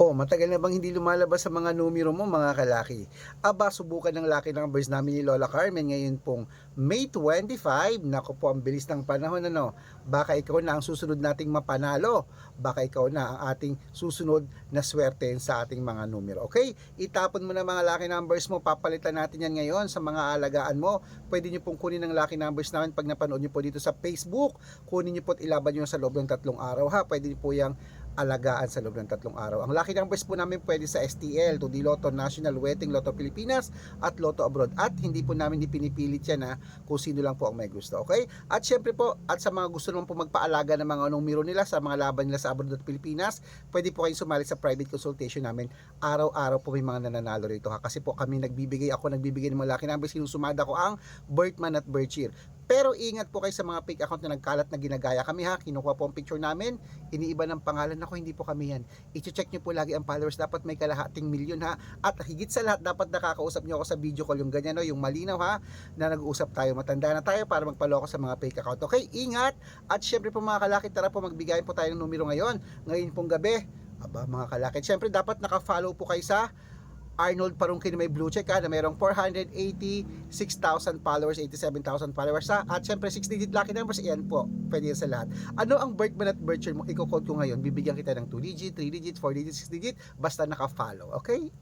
Oh, matagal na bang hindi lumalabas sa mga numero mo mga kalaki? Aba, subukan ng lucky numbers namin ni Lola Carmen ngayon pong May 25. Naku po, ang bilis ng panahon ano. Baka ikaw na ang susunod nating mapanalo. Baka ikaw na ang ating susunod na swerte sa ating mga numero. Okay? Itapon mo na mga lucky numbers mo. Papalitan natin yan ngayon sa mga alagaan mo. Pwede nyo pong kunin ang lucky numbers namin pag napanood nyo po dito sa Facebook. Kunin nyo po at ilaban nyo sa loob ng 3 araw ha. Pwede nyo po yung alagaan sa loob ng 3 araw. Ang lucky numbers po namin pwede sa STL, 2D Lotto, National Wedding, Lotto Pilipinas at Lotto Abroad. At hindi po namin ipinipilit yan na kung sino lang po ang may gusto. Okay? At syempre po, at sa mga gusto naman po magpaalaga ng mga numero nila sa mga laban nila sa Abroad at Pilipinas, pwede po kayong sumali sa private consultation namin. Araw-araw po may mga nananalo rito ha. Kasi po kami nagbibigay ng mga lucky numbers. Sinusumada ko ang birth month at birth year. Pero ingat po kayo sa mga fake account na nagkalat na ginagaya kami ha. Kinukuha po ang picture namin, iniiba ng pangalan. Ako, hindi po kami yan. I-check nyo po lagi ang followers. Dapat may kalahating milyon ha. At higit sa lahat, dapat nakakausap nyo ako sa video call. Yung ganyan, no? Yung malinaw ha, na nag-uusap tayo. Matanda na tayo para magpaloko sa mga fake account. Okay, ingat. At syempre po mga kalaki, tara po magbigayin po tayo ng numero ngayon. Ngayon pong gabi. Aba mga kalaki, syempre dapat naka-follow po kayo sa Arnold Parungkin na may blue check na mayroong 486,000 followers, 87,000 followers ha. At syempre 6-digit lucky numbers, iyan po, pwede yan sa lahat. Ano ang birth month at birth year mo? Iko-code ko ngayon, bibigyan kita ng 2 digit, 3 digit, 4 digit, 6 digit, basta naka-follow, okay?